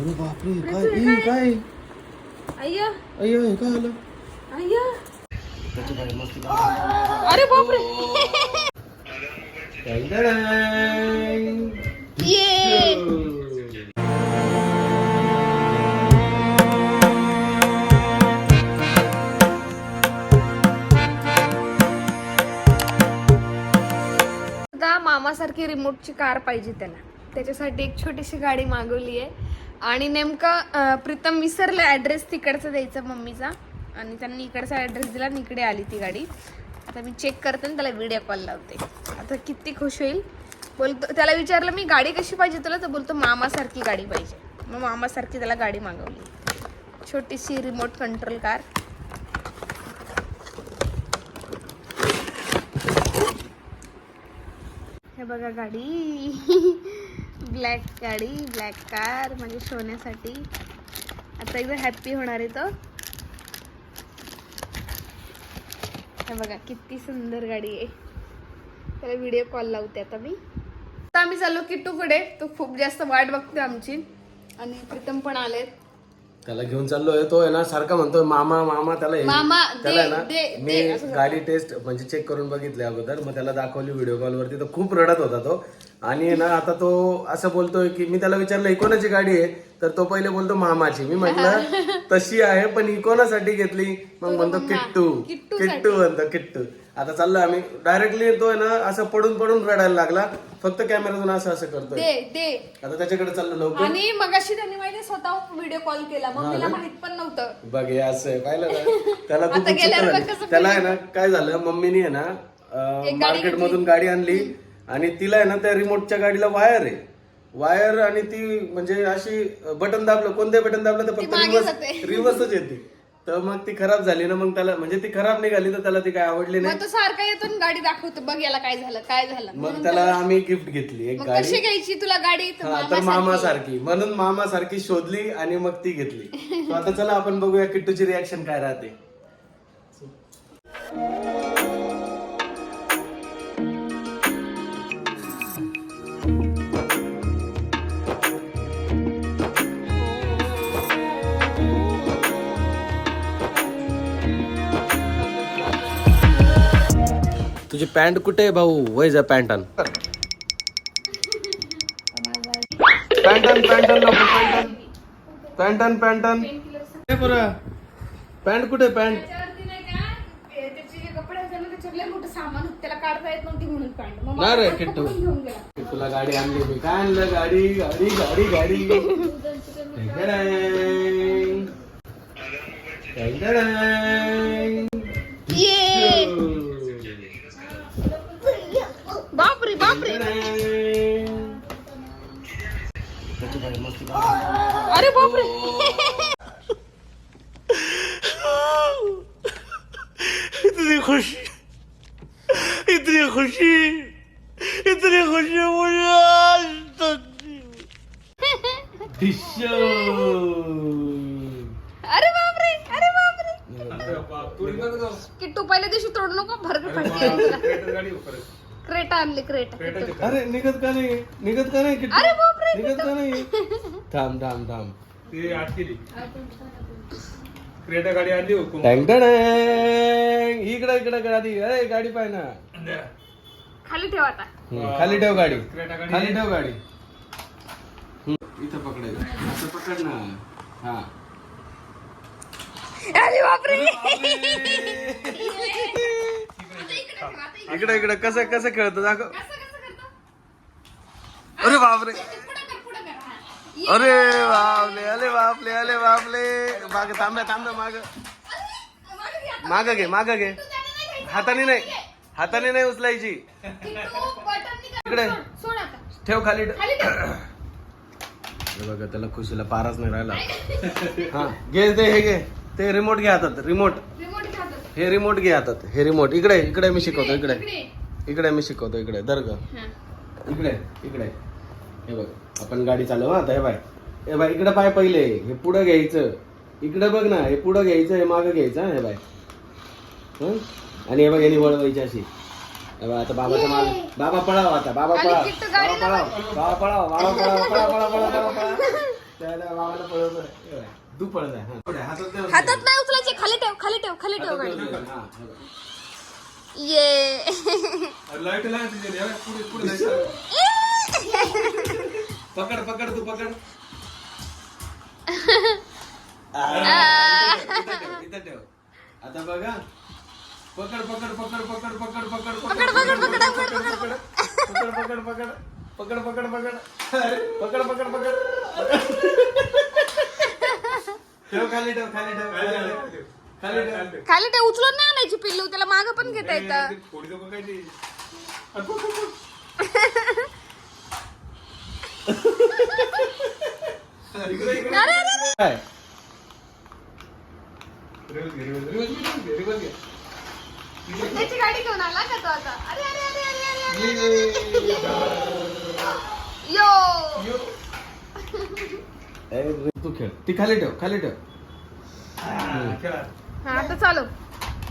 अरे बापरे काय अय्या अय्यो हे काय आलं अय्या त्याच्या बाहेर मस्त अरे बापरे ये मामासारखी रिमोटची कार पाहिजे त्याच्यासाठी एक छोटीशी गाडी मागवली आहे आणि नेमकं प्रीतम विसरलं ॲड्रेस तिकडचा द्यायचा मम्मीचा आणि त्यांनी इकडचा ॲड्रेस दिला आणि इकडे आली ती गाडी. आता मी चेक करते आणि त्याला व्हिडिओ कॉल लावते. आता किती खुश होईल. बोलतो त्याला विचारलं मी गाडी कशी पाहिजे तुला तर बोलतो मामासारखी गाडी पाहिजे. मग मामासारखी त्याला गाडी मागवली छोटीशी रिमोट कंट्रोल कार. हे बघा गाडी ब्लॅक गाडी ब्लॅक कार म्हणजे शोण्यासाठी. आता एकदम हॅप्पी होणार आहे तो. हे बघा किती सुंदर गाडी आहे. त्याला व्हिडिओ कॉल लावते आता मी. आता आम्ही चाललो किट्टूकडे. तो खूप जास्त वाट बघते आमची आणि प्रीतम पण आलेत. त्याला घेऊन चाललोय. तो आहे ना सारखा म्हणतोय मामा मामा. मामा त्याला ना मी गाडी टेस्ट म्हणजे चेक करून बघितली अगोदर. मग त्याला दाखवली व्हिडिओ कॉल वरती. तर खूप रडत होता तो. आणि ना आता तो असं बोलतोय की मी त्याला विचारलं ही कोणाची गाडी आहे तर तो पहिले बोलतो मामाची. मी म्हटलं तशी आहे पण ही कोणासाठी घेतली. मग म्हणतो किट्टू म्हणतो किट्टू. आता चाललोय आम्ही डायरेक्टली येतोय ना असं पडून पडून रडायला लागला. फक्त कॅमेरातून असं करतोय. आता त्याच्याकडे चाललो लवकर. आणि मगाशी त्यांनी माहिती स्वतः व्हिडिओ कॉल केला मम्मीला माहित पण नव्हतं. बघ हे असं आहे पाहिलं का. त्याला खूप उत्सुकता झाली. त्याला आहे ना काय झालं मम्मीने आहे ना मार्केट मधून गाडी आणली आणि तिला आहे ना त्या रिमोटच्या गाडीला वायर आहे. वायर आणि ती म्हणजे अशी बटन दाबलं कोणते बटन दाबलं तर फक्त रिव्हर्सच येते. तर मग ती खराब झाली ना. मग त्याला म्हणजे ती खराब निघाली तर त्याला ती काय आवडली नाही. तो सारखा येतो गाडी दाखवतो बघ याला काय झालं काय झालं. मग त्याला आम्ही गिफ्ट घेतली एक गाडी. कशी घ्यायची तुला गाडी तर मामा सारखी म्हणून मामा सारखी शोधली आणि मग ती घेतली. आता चला आपण बघूया किट्टूची रिॲक्शन काय राहते. तुझी पॅन्ट कुठे आहे भाऊ. वय जा पॅन्ट आण. पॅन्ट आण पॅन्ट आण पॅन्ट आण पॅन्ट आण. पॅन्ट कुठे पॅन्ट. नाही रे किट्टू तुला गाडी आणली मी. काय आणलं गाडी गाडी गाडी गाडी. बापरे बापरे अरे बापरे इतनी खुशी इतनी खुशी इतनी खुशी मुझे आज तक. अरे बापरे अरे बापरे किट्टू पहिल्या दिवशी तोडू नको भरपूर फटके. क्रेटा आणली क्रेटा. अरे निघत का नाही किट्टू. अरे बापरे निघत का नाही. थांब थांब थांब. ते आत केली क्रेटा गाडी आणली इकडे इकडे गाडी. अरे गाडी पाय ना खाली ठेव आता. खाली ठेव गाडी. खाली ठेव गाडी. इथं पकडायचं असं पकड ना. हा अरे बापरे इकडे इकडे कसं कसं खेळतो दाखव. अरे बापरे अरे बापले अरे बापले अरे बापले. माग थांबे थांबे माग माग घे माग घे. हाताने नाही उचलायची. इकडे ठेव खाली. बघा त्याला खुशीला पाराच नाही राहिला. हा घे ते हे घे ते रिमोट घे हातात. रिमोट हे रिमोट घे हातात. हे रिमोट इकडे इकडे मी शिकवतो. इकडे इकडे मी शिकवतो. इकडे दर्ग इकडे इकडे. हे बघ आपण गाडी चालव. आता हे बाय हे बाय इकडे पाय पहिले. हे पुढं घ्यायचं. इकडे बघ ना हे पुढं घ्यायचं हे मागं घ्यायचं. हे बाय आणि हे बघ यांनी वळवायची अशी. आता बाबाच्या मागे बाबा पळाव. आता बाबा पळाव बाबा पळाव बाबा पळाव बाबा पळाव पळा पळा पळा पळा पळा. त्याला मामाला पळवतो. तू पळत आहे. हातात नाही हातात नाही उचलायचे, खाली ठेव खाली ठेव खाली ठेव गाडी. ये लाईट पुढे जायचं. पकड पकड तू पकड. इथं ठेव. आता बघा. पकड पकड पकड पकड पकड पकड पकड पकड पकड पकड पकड पकड पकड पकड पकड पकड ठेव खाली ठेव खाली ठेव खाली ठेव. खाली ठेव, उचलून नाही आणायची पिल्लू, त्याला मागं पण घेता येतं. थोडी नको काय ती. अरे अरे अरे. काय रिवर्स घे. त्याची गाडी घेऊन आला का तो आता? अरे अरे अरे अरे अरे यो. तू खेळ. ती खाली ठेव खाली ठेव. खेळा. हा आता चालू.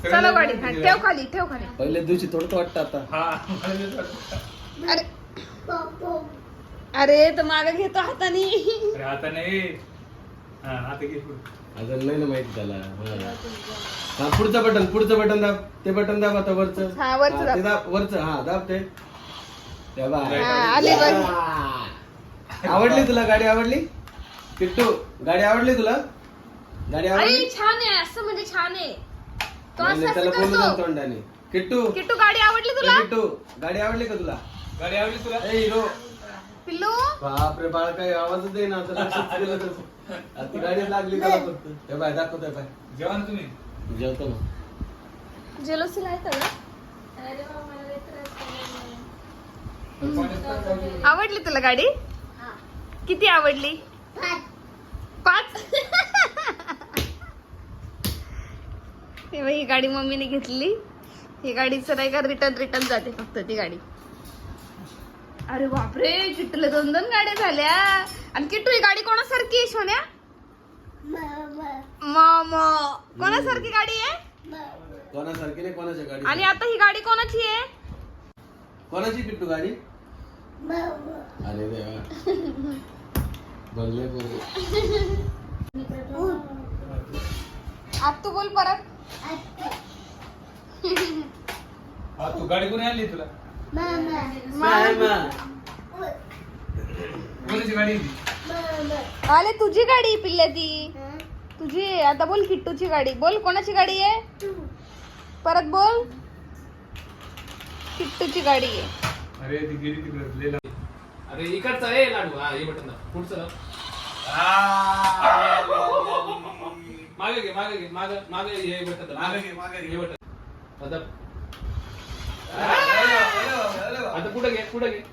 चलो गाडी. हा, ठेव खाली ठेव खाली. पहिल्या दिवशी थोडं वाटतं आता. अरे अरे तर मागं घेतो हाताने. अरे आता नाही. हा आता घे पुढे. अजून नाही ना माहिती त्याला. हा पुढचं बटन दाब. ते बटन दाब आता वरचं. हा, वरचं हा, दाब. ते दाब वरचं. हा दाब ते. ते बघ. हा, आली बघ. आवडली तुला गाडी? आवडली किट्टू? गाडी आवडली तुला? गाडी आवडली? अरे छान आहे, असं म्हणजे छान आहे. तो नाही, असं नाही, त्याला असं बोलू ना करतो. तोंडाने. किट्टू किट्टू गाडी आवडली ए, तुला? किट्टू गाडी आवडली का तुला? गाडी आवडली तुला? ए हिरो. पिल्लू बापरे बाळ काही आवाजच दे ना. आता लक्षच केलं तर. आता ती गाडी लागली त्याला फक्त. हे बाय दाखवतोय बाय. जेवण तुम्ही जेवतो ना. जेलोसी लायत आवडली तुला गाडी? किती आवडली? 5. तेव्हा ही गाडी मम्मीने घेतली. ही गाडीचं नाही का रिटर्न जाते फक्त ती गाडी. अरे बापरे, किट्टूला 2 गाड्या झाल्या. आणि किट्टू ही गाडी कोणासारखी आहे सोन्या? मामा कोणासारखी गाडी आहे? कोणासारखी नाही, कोणाच्या गाडी? आणि आता ही गाडी कोणाची आहे? कोणाची किट्टू गाडी? अरे देवा. बोलले बोल. आता तू बोल परत. हा तू गाडी कोणी आणली तुला? कोणाची गाडी आहे ती? आले तुझी गाडी पिल्ल्या ती. तुझी. आता बोल किट्टूची गाडी. बोल कोणाची गाडी आहे? परत बोल. किट्टूची गाडी आहे. अरे ती गेली तिकडे लेला. अरे इकडचा आहे लाडू. हा हे बटन दाब. पुढचं मागे घे मागे हे बटन दाब. मागे घे. हे बटन आता आता पुढे घे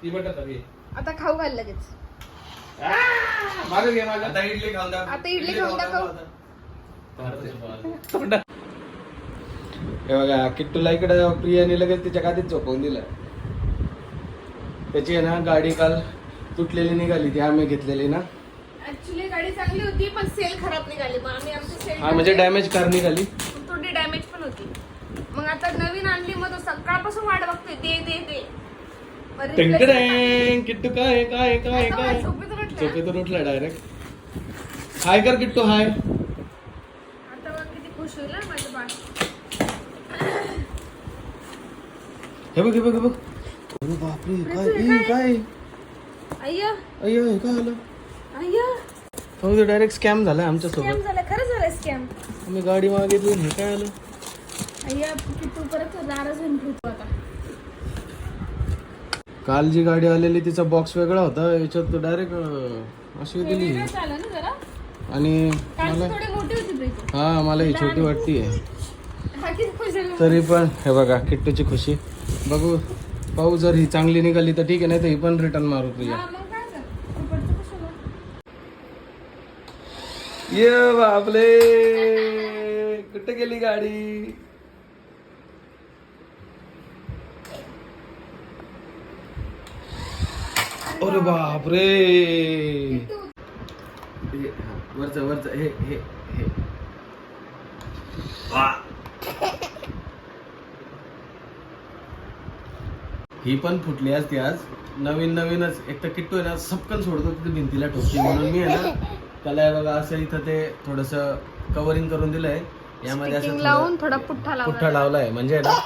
ही बटन दाब. हे आता खाऊ घाल लगेच. मागे घे मागे. आता इडली खाऊन दाखव. आता इडली खाऊन दाखव. हे बघा किट्टूला इकडे प्रियाने लगेच तिच्या गादीत झोपवून दिलं. त्याची आहे ना गाडी काल तुटलेली निघाली, ती आम्ही घेतलेली ना. ऍक्च्युली गाडी चांगली होती पण सेल खराब निघाली. मग आम्ही आमची सेल हा म्हणजे डॅमेज कार निघाली. थोडी डॅमेज पण होती. मग आता नवीन आणली. मग तो सकाळपासून वाट बघतोय दे. मग replace टिंकडेंग. किट्टू काय काय काय आता काय झोपेतून उठला. झोपेतून उठला डायरेक्ट. हाय कर किट्टू हाय. आता बघ किती खुश होईल ना माझं बाळ. हे बघ हे बघ हे बघ. अरे बापरे काय अय्या अय्यो हे काय आलं? अय्या डायरेक्ट स्कॅम झाला आमच्या स्कॅम सोबत. झालं. खरं झालं स्कॅम. आम्ही गाडी मागितली हे काय आलं? अय्या किट्टू परत नाराज होऊन फिरतो आता. काल जी गाडी आलेली तिचा बॉक्स वेगळा होता, याच्यात डायरेक्ट अशी दिली. वेगळं झालं ना जरा. आणि कालची मला थोडी मोठी होती प्रीती. हा मला ही छोटी वाटतीये. हा किती खुश झाली. तरी पण हे बघा किट्टूची खुशी बघू. पाहू जर ही चांगली निघाली तर ठीक आहे, नाही तर ही पण रिटर्न मारू तुझ्या. हा, मग काय झालं? फुकटचं कशाला? ये बापले कुठे गेली गाडी? अरे बापरे. वरच हे ही पण फुटली असती आज. नवीनच एक तर किट्टू आहे ना सपकन सोडतो तिथे भिंतीला ठोकली, म्हणून मी आहे ना त्याला हे बघा असं इथं ते थोडस कव्हरिंग करून दिलंय. यामध्ये असं Sticking थोडं लावून थोडा पुठ्ठा पुठ्ठा लावलाय म्हणजे ना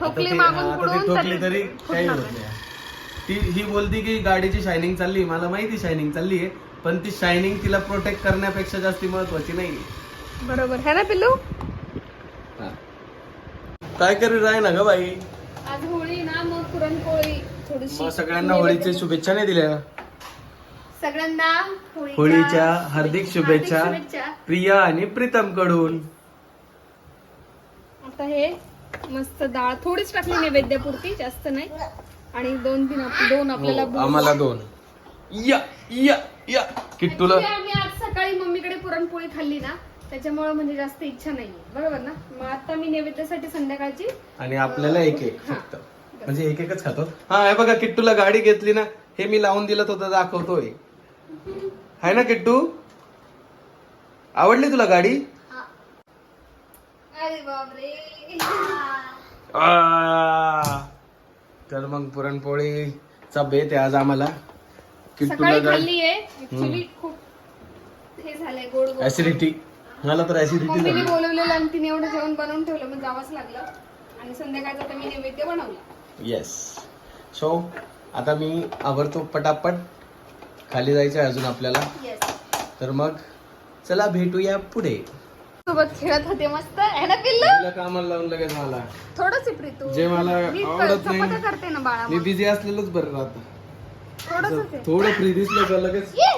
ठोकली आता मागून ती पुढून ठोकली तरी काही होत नाही. ही बोलती की गाडीची शायनिंग चालली, मला माहिती शायनिंग चालली आहे, पण ती शायनिंग तिला प्रोटेक्ट करण्यापेक्षा जास्ती महत्वाची नाही. बरोबर है ना पिल्लू. काय करी राय ना ग बाई. आज होळी ना, मग पुरणपोळी थोडीशी. मग सगळ्यांना होळीच्या शुभेच्छा नाही दिल्या. सगळ्यांना होळीच्या हार्दिक शुभेच्छा प्रिया आणि प्रीतम कडून. आता हे मस्त डाळ थोडीच टाकली नैवेद्यापुरती, जास्त नाही. आणि दोन आपल्याला हो, आम्हाला 2. या या या किट्टूला Actually आम्ही आज सकाळी मम्मीकडे पुरणपोळी खाल्ली ना, त्याच्यामुळे म्हणजे जास्त इच्छा नाहीये. बरोबर ना. मग आता मी नैवेद्यासाठी संध्याकाळची आणि आपल्याला एक फक्त म्हणजे एकच खातो. हा हे बघा किट्टूला गाडी घेतली ना, हे मी लावून दिलं होतं दाखवतोय. हाय ना किट्टू, आवडली तुला गाडी? अरे बापरे. तर मग पुरणपोळीचा बेत आहे आज आम्हाला. किट्टूला सकाळी गाडी खाल्ली आहे ऍक्च्युली, खूप हे झालंय गोड गोड. ऍसिडिटी, मला तर ऍसिडिटी मम्मीने झाली. बोलवलेलं आणि तिने एवढं जेवण बनवून ठेवलं, मग जावंच लागलं. आणि संध्याकाळचं आता मी नैवेद्य बनवला. येस. सो आता मी आवरतो पटापट, खाली जायचं आहे अजून आपल्याला. येस. तर मग चला भेटूया पुढे. सोबत खेळत होते मस्त है ना पिल्लू. तुला कामाला लावून लगेच मला थोडंच प्रीतू, जे मला मी आवडत नाही. चपात्या करते ना बाळा. मी बिझी असलेलंच बरं राहतं. थोडंच आहे. थोडं फ्री दिसलं का लगेच ये,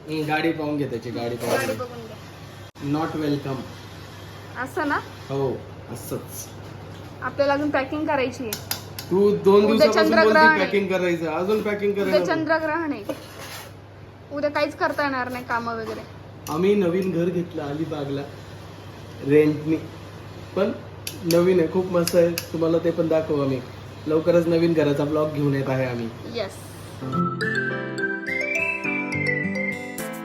ये. गाडी पाहून घे, त्याची गाडी गाडी पाहून बघून घ्या. Not welcome. असं ना, हो असंच. आपल्याला अजून पॅकिंग करायची आहे. तू 2 उद्या दिवसापासून चंद्रग्रहण बोलती आहे. पॅकिंग करायचं, अजून पॅकिंग उद्या करायचं. चंद्रग्रहण आहे. उद्या काहीच करता येणार नाही काम वगैरे. आम्ही नवीन घर घेतलं अलिबागला रेंटनी, पण नवीन आहे, खूप मस्त आहे. तुम्हाला ते पण दाखवू आम्ही लवकरच. नवीन घराचा ब्लॉग घेऊन येत आहे आम्ही. येस.